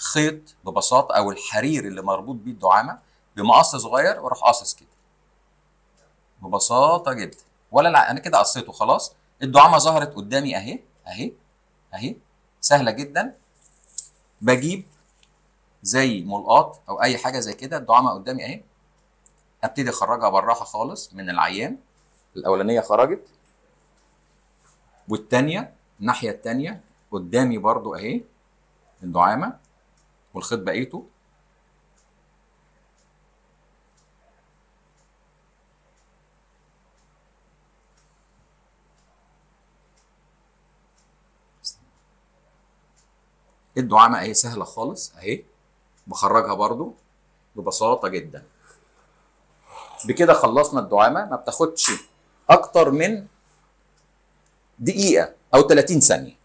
خيط ببساطه او الحرير اللي مربوط بيه الدعامه بمقص صغير، واروح قاصص كده ببساطه جدا. ولا انا كده قصيته خلاص. الدعامه ظهرت قدامي اهي اهي اهي، سهله جدا. بجيب زي ملقاط او اي حاجه زي كده، الدعامه قدامي اهي، ابتدي اخرجها بالراحه خالص من العيان. الاولانيه خرجت، والثانيه الناحيه الثانيه قدامي برضو اهي الدعامه والخيط بقيته. الدعامه اهي سهله خالص اهي، بخرجها برضو ببساطه جدا. بكده خلصنا الدعامه، ما بتاخدش اكتر من دقيقه او 30 ثانيه.